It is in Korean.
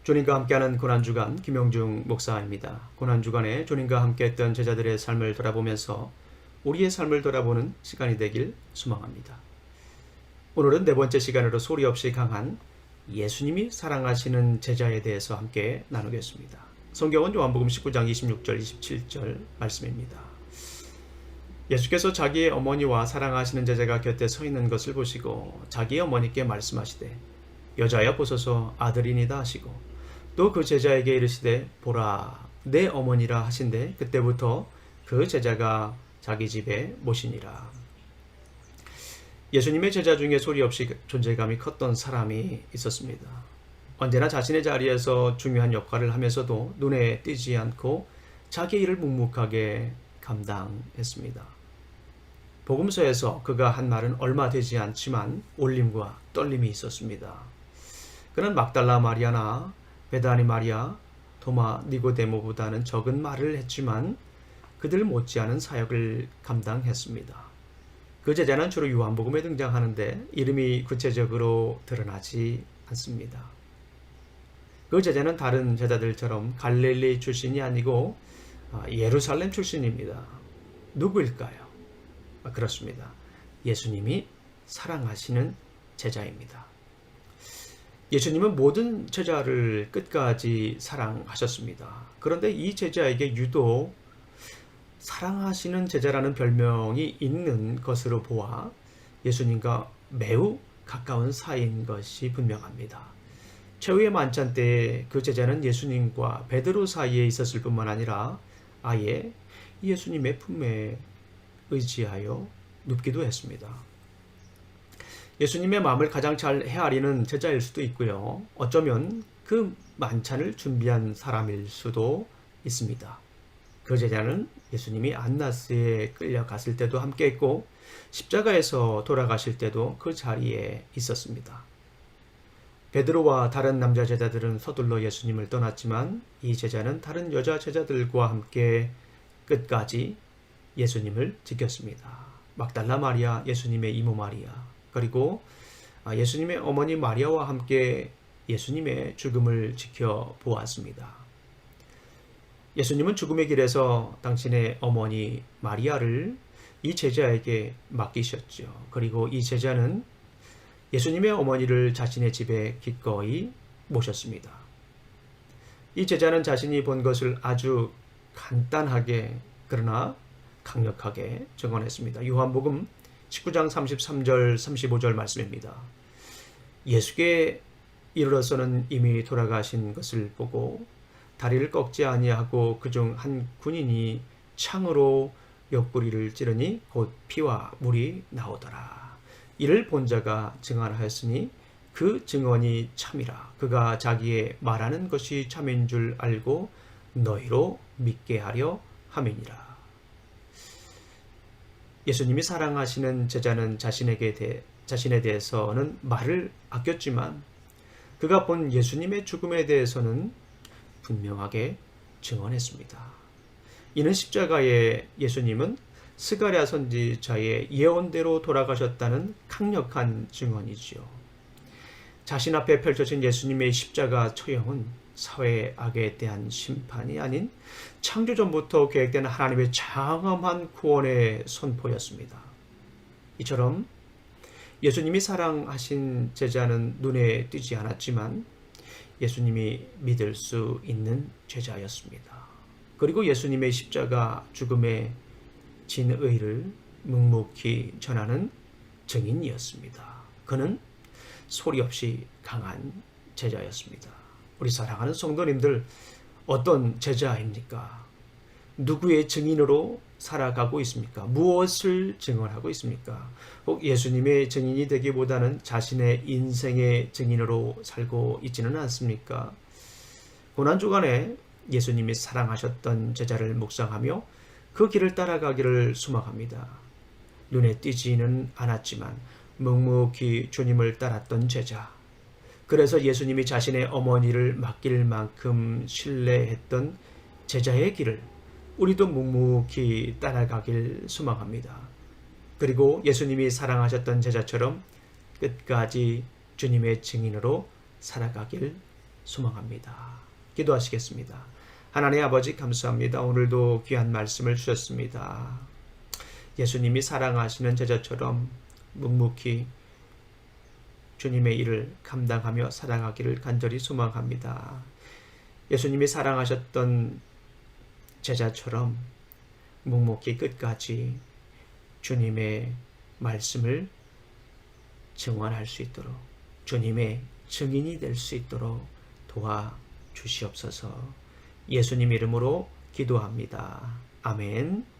주님과 함께하는 고난주간 김영중 목사입니다. 고난주간에 주님과 함께했던 제자들의 삶을 돌아보면서 우리의 삶을 돌아보는 시간이 되길 소망합니다. 오늘은 네 번째 시간으로 소리 없이 강한 예수님이 사랑하시는 제자에 대해서 함께 나누겠습니다. 성경은 요한복음 19장 26절 27절 말씀입니다. 예수께서 자기의 어머니와 사랑하시는 제자가 곁에 서 있는 것을 보시고 자기의 어머니께 말씀하시되 여자여 보소서 아들이니다 하시고 또 그 제자에게 이르시되 보라 내 어머니라 하신대 그때부터 그 제자가 자기 집에 모시니라. 예수님의 제자 중에 소리 없이 존재감이 컸던 사람이 있었습니다. 언제나 자신의 자리에서 중요한 역할을 하면서도 눈에 띄지 않고 자기 일을 묵묵하게 감당했습니다. 복음서에서 그가 한 말은 얼마 되지 않지만 울림과 떨림이 있었습니다. 그는 막달라 마리아나 베다니 마리아, 도마, 니고데모보다는 적은 말을 했지만 그들 못지않은 사역을 감당했습니다. 그 제자는 주로 요한복음에 등장하는데 이름이 구체적으로 드러나지 않습니다. 그 제자는 다른 제자들처럼 갈릴리 출신이 아니고 예루살렘 출신입니다. 누구일까요? 그렇습니다. 예수님이 사랑하시는 제자입니다. 예수님은 모든 제자를 끝까지 사랑하셨습니다. 그런데 이 제자에게 유독 사랑하시는 제자라는 별명이 있는 것으로 보아 예수님과 매우 가까운 사이인 것이 분명합니다. 최후의 만찬 때 그 제자는 예수님과 베드로 사이에 있었을 뿐만 아니라 아예 예수님의 품에 의지하여 눕기도 했습니다. 예수님의 마음을 가장 잘 헤아리는 제자일 수도 있고요. 어쩌면 그 만찬을 준비한 사람일 수도 있습니다. 그 제자는 예수님이 안나스에 끌려갔을 때도 함께했고 십자가에서 돌아가실 때도 그 자리에 있었습니다. 베드로와 다른 남자 제자들은 서둘러 예수님을 떠났지만 이 제자는 다른 여자 제자들과 함께 끝까지 예수님을 지켰습니다. 막달라 마리아, 예수님의 이모 마리아, 그리고 예수님의 어머니 마리아와 함께 예수님의 죽음을 지켜보았습니다. 예수님은 죽음의 길에서 당신의 어머니 마리아를 이 제자에게 맡기셨죠. 그리고 이 제자는 예수님의 어머니를 자신의 집에 기꺼이 모셨습니다. 이 제자는 자신이 본 것을 아주 간단하게 그러나 강력하게 증언했습니다. 요한복음 19장 33절 35절 말씀입니다. 예수께 이르러서는 이미 돌아가신 것을 보고 다리를 꺾지 아니하고 그중 한 군인이 창으로 옆구리를 찌르니 곧 피와 물이 나오더라. 이를 본 자가 증언하였으니 그 증언이 참이라. 그가 자기의 말하는 것이 참인 줄 알고 너희로 믿게 하려 함이니라. 예수님이 사랑하시는 제자는 자신에 대해서는 말을 아꼈지만 그가 본 예수님의 죽음에 대해서는 분명하게 증언했습니다. 이는 십자가에 예수님은 스가랴 선지자의 예언대로 돌아가셨다는 강력한 증언이지요. 자신 앞에 펼쳐진 예수님의 십자가 처형은 사회의 악에 대한 심판이 아닌 창조전부터 계획된 하나님의 장엄한 구원의 선포였습니다. 이처럼 예수님이 사랑하신 제자는 눈에 띄지 않았지만 예수님이 믿을 수 있는 제자였습니다. 그리고 예수님의 십자가 죽음의 진의를 묵묵히 전하는 증인이었습니다. 그는 소리 없이 강한 제자였습니다. 우리 사랑하는 성도님들, 어떤 제자입니까? 누구의 증인으로 살아가고 있습니까? 무엇을 증언하고 있습니까? 혹 예수님의 증인이 되기보다는 자신의 인생의 증인으로 살고 있지는 않습니까? 고난주간에 예수님이 사랑하셨던 제자를 묵상하며 그 길을 따라가기를 소망합니다. 눈에 띄지는 않았지만 묵묵히 주님을 따랐던 제자, 그래서 예수님이 자신의 어머니를 맡길 만큼 신뢰했던 제자의 길을 우리도 묵묵히 따라가길 소망합니다. 그리고 예수님이 사랑하셨던 제자처럼 끝까지 주님의 증인으로 살아가길 소망합니다. 기도하시겠습니다. 하나님 아버지 감사합니다. 오늘도 귀한 말씀을 주셨습니다. 예수님이 사랑하시는 제자처럼 묵묵히 주님의 일을 감당하며 살아가기를 간절히 소망합니다. 예수님이 사랑하셨던 제자처럼 묵묵히 끝까지 주님의 말씀을 증언할 수 있도록, 주님의 증인이 될 수 있도록 도와주시옵소서. 예수님 이름으로 기도합니다. 아멘.